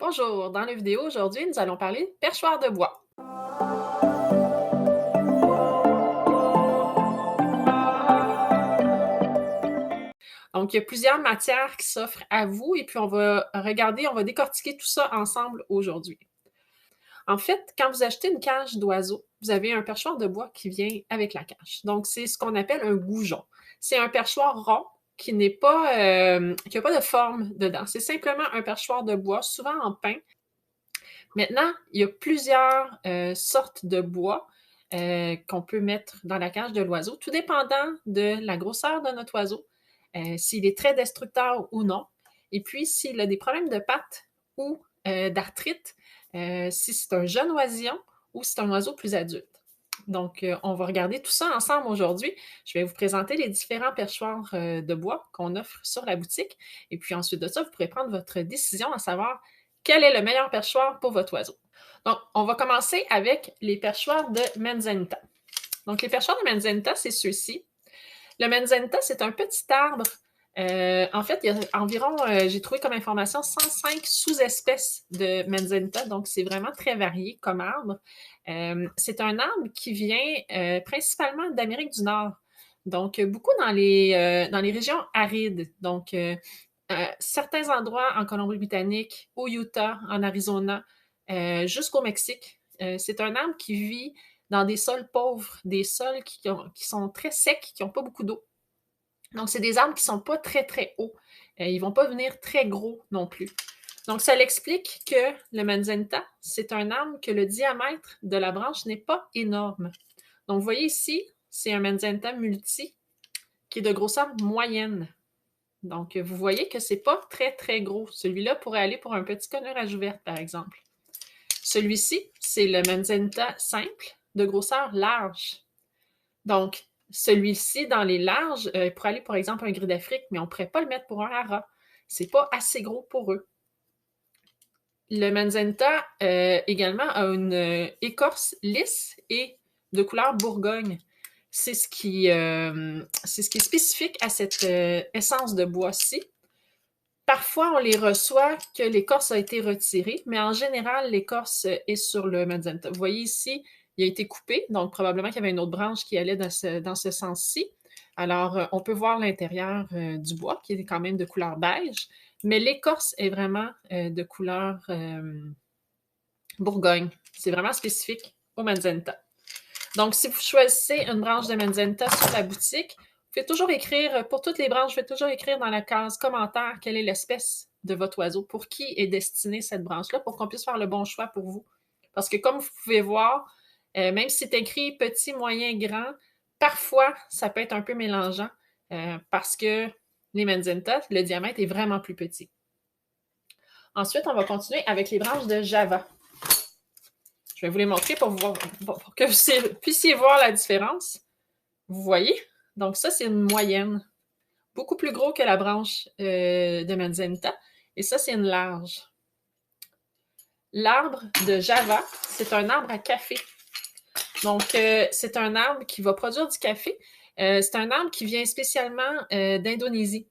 Bonjour, dans la vidéo aujourd'hui, nous allons parler perchoir de bois. Donc, il y a plusieurs matières qui s'offrent à vous et puis on va décortiquer tout ça ensemble aujourd'hui. En fait, quand vous achetez une cage d'oiseaux, vous avez un perchoir de bois qui vient avec la cage. Donc, c'est ce qu'on appelle un goujon. C'est un perchoir rond qui n'a pas de forme dedans. C'est simplement un perchoir de bois, souvent en pin. Maintenant, il y a plusieurs sortes de bois qu'on peut mettre dans la cage de l'oiseau, tout dépendant de la grosseur de notre oiseau, s'il est très destructeur ou non, et puis s'il a des problèmes de pattes ou d'arthrite, si c'est un jeune oisillon ou si c'est un oiseau plus adulte. Donc, on va regarder tout ça ensemble aujourd'hui. Je vais vous présenter les différents perchoirs de bois qu'on offre sur la boutique. Et puis ensuite de ça, vous pourrez prendre votre décision à savoir quel est le meilleur perchoir pour votre oiseau. Donc, on va commencer avec les perchoirs de Manzanita. Donc, les perchoirs de Manzanita, c'est ceux-ci. Le Manzanita, c'est un petit arbre. En fait, il y a environ, j'ai trouvé comme information, 105 sous-espèces de Manzanita. Donc, c'est vraiment très varié comme arbre. C'est un arbre qui vient principalement d'Amérique du Nord. Donc, beaucoup dans les régions arides. Donc, certains endroits en Colombie-Britannique, au Utah, en Arizona, jusqu'au Mexique. C'est un arbre qui vit dans des sols pauvres, des sols qui sont très secs, qui n'ont pas beaucoup d'eau. Donc, c'est des arbres qui ne sont pas très, très hauts. Ils ne vont pas venir très gros non plus. Donc, ça l'explique que le manzanita, c'est un arbre que le diamètre de la branche n'est pas énorme. Donc, vous voyez ici, c'est un manzanita multi qui est de grosseur moyenne. Donc, vous voyez que c'est pas très, très gros. Celui-là pourrait aller pour un petit coneur à joue verte, par exemple. Celui-ci, c'est le manzanita simple de grosseur large. Donc, celui-ci, dans les larges, pourrait aller, par exemple, un gris d'Afrique, mais on ne pourrait pas le mettre pour un hara. C'est pas assez gros pour eux. Le manzanita, également, a une écorce lisse et de couleur bourgogne. C'est ce qui est spécifique à cette essence de bois-ci. Parfois, on les reçoit que l'écorce a été retirée, mais en général, l'écorce est sur le manzanita. Vous voyez ici, il a été coupé, donc probablement qu'il y avait une autre branche qui allait dans ce sens-ci. Alors, on peut voir l'intérieur du bois, qui est quand même de couleur beige, mais l'écorce est vraiment de couleur bourgogne. C'est vraiment spécifique au manzanita. Donc, si vous choisissez une branche de manzanita sur la boutique, vous pouvez toujours écrire, pour toutes les branches, vous pouvez toujours écrire dans la case commentaire quelle est l'espèce de votre oiseau, pour qui est destinée cette branche-là, pour qu'on puisse faire le bon choix pour vous. Parce que comme vous pouvez voir, même si c'est écrit petit, moyen, grand, parfois, ça peut être un peu mélangeant parce que les manzanita, le diamètre est vraiment plus petit. Ensuite, on va continuer avec les branches de Java. Je vais vous les montrer pour que vous puissiez voir la différence. Vous voyez? Donc ça, c'est une moyenne. Beaucoup plus gros que la branche de manzanita. Et ça, c'est une large. L'arbre de Java, c'est un arbre à café. Donc, c'est un arbre qui va produire du café. C'est un arbre qui vient spécialement d'Indonésie.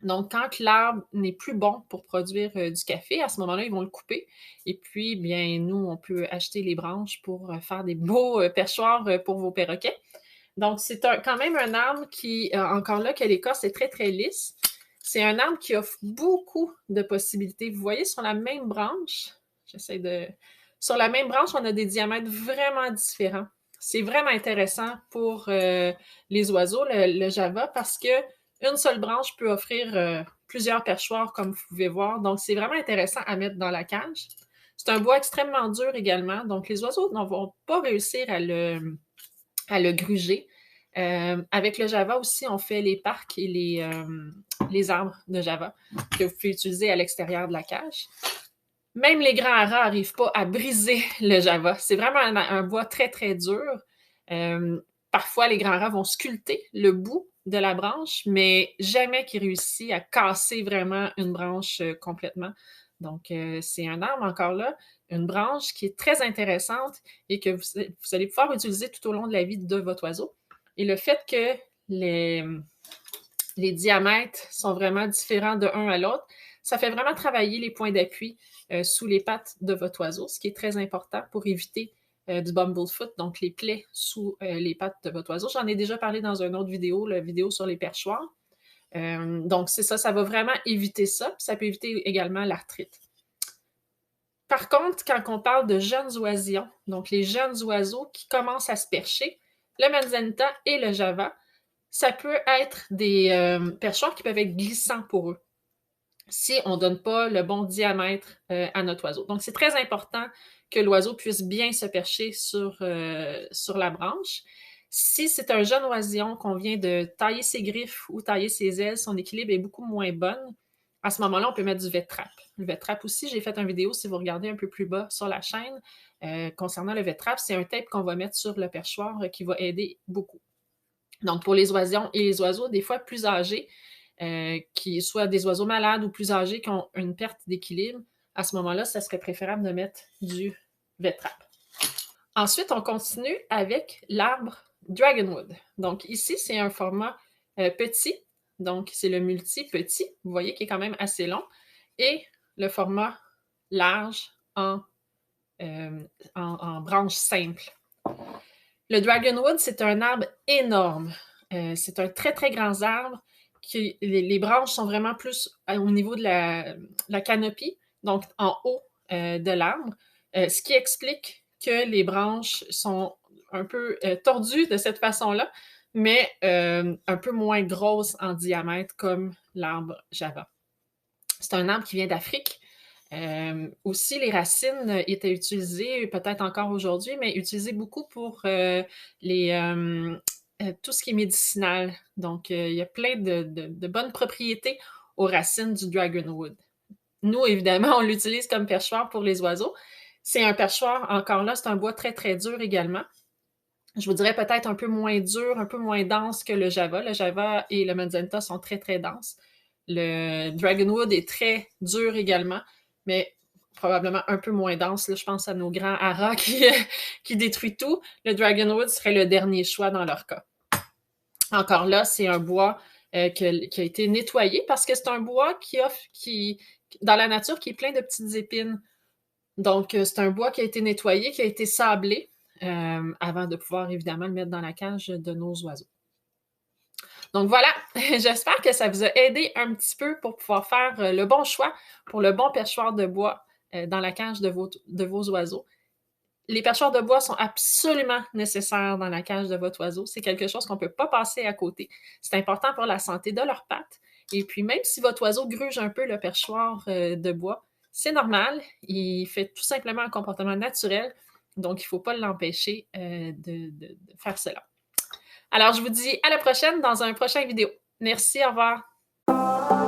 Donc, quand l'arbre n'est plus bon pour produire du café, à ce moment-là, ils vont le couper. Et puis, bien, nous, on peut acheter les branches pour faire des beaux perchoirs pour vos perroquets. Donc, c'est quand même un arbre qui, encore là, que l'écorce est très, très lisse. C'est un arbre qui offre beaucoup de possibilités. Vous voyez, sur la même branche, sur la même branche, on a des diamètres vraiment différents. C'est vraiment intéressant pour les oiseaux, le Java, parce que une seule branche peut offrir plusieurs perchoirs, comme vous pouvez voir. Donc, c'est vraiment intéressant à mettre dans la cage. C'est un bois extrêmement dur également, donc les oiseaux ne vont pas réussir à le gruger. Avec le Java aussi, on fait les parcs et les arbres de Java que vous pouvez utiliser à l'extérieur de la cage. Même les grands haras n'arrivent pas à briser le Java. C'est vraiment un bois très, très dur. Parfois, les grands haras vont sculpter le bout de la branche, mais jamais qu'ils réussissent à casser vraiment une branche complètement. Donc, c'est un arbre encore là, une branche qui est très intéressante et que vous allez pouvoir utiliser tout au long de la vie de votre oiseau. Et le fait que les diamètres sont vraiment différents de un à l'autre, Ça fait vraiment travailler les points d'appui sous les pattes de votre oiseau, ce qui est très important pour éviter du bumblefoot, donc les plaies sous les pattes de votre oiseau. J'en ai déjà parlé dans une autre vidéo, la vidéo sur les perchoirs. Donc, c'est ça, ça va vraiment éviter ça, puis ça peut éviter également l'arthrite. Par contre, quand on parle de jeunes oisillons, donc les jeunes oiseaux qui commencent à se percher, le manzanita et le java, ça peut être des perchoirs qui peuvent être glissants pour eux si on ne donne pas le bon diamètre à notre oiseau. Donc, c'est très important que l'oiseau puisse bien se percher sur la branche. Si c'est un jeune oisillon qu'on vient de tailler ses griffes ou tailler ses ailes, son équilibre est beaucoup moins bon. À ce moment-là, on peut mettre du vet-trap. Le vet-trap aussi, j'ai fait une vidéo, si vous regardez un peu plus bas sur la chaîne, concernant le vet-trap, c'est un tape qu'on va mettre sur le perchoir qui va aider beaucoup. Donc, pour les oisillons et les oiseaux, des fois plus âgés, qui soient des oiseaux malades ou plus âgés qui ont une perte d'équilibre, à ce moment-là, ça serait préférable de mettre du vet-trap. Ensuite, on continue avec l'arbre Dragonwood. Donc ici, c'est un format petit, donc c'est le multi-petit, vous voyez qu'il est quand même assez long, et le format large en branche simple. Le Dragonwood, c'est un arbre énorme. C'est un très, très grand arbre. Les branches sont vraiment plus au niveau de la canopie, donc en haut de l'arbre, ce qui explique que les branches sont un peu tordues de cette façon-là, mais un peu moins grosses en diamètre comme l'arbre Java. C'est un arbre qui vient d'Afrique. Aussi, les racines étaient utilisées, peut-être encore aujourd'hui, mais utilisées beaucoup pour tout ce qui est médicinal. Donc, il y a plein de bonnes propriétés aux racines du Dragonwood. Nous, évidemment, on l'utilise comme perchoir pour les oiseaux. C'est un perchoir, encore là, c'est un bois très, très dur également. Je vous dirais peut-être un peu moins dur, un peu moins dense que le Java. Le Java et le manzanita sont très, très denses. Le Dragonwood est très dur également, mais probablement un peu moins dense. Là, je pense à nos grands haras qui détruit tout. Le Dragonwood serait le dernier choix dans leur cas. Encore là, c'est un bois qui a été nettoyé parce que c'est un bois dans la nature, qui est plein de petites épines. Donc, c'est un bois qui a été nettoyé, qui a été sablé avant de pouvoir évidemment le mettre dans la cage de nos oiseaux. Donc voilà, j'espère que ça vous a aidé un petit peu pour pouvoir faire le bon choix pour le bon perchoir de bois dans la cage de vos oiseaux. Les perchoirs de bois sont absolument nécessaires dans la cage de votre oiseau. C'est quelque chose qu'on ne peut pas passer à côté. C'est important pour la santé de leurs pattes. Et puis, même si votre oiseau gruge un peu le perchoir de bois, c'est normal. Il fait tout simplement un comportement naturel. Donc, il ne faut pas l'empêcher de faire cela. Alors, je vous dis à la prochaine dans un prochain vidéo. Merci, au revoir.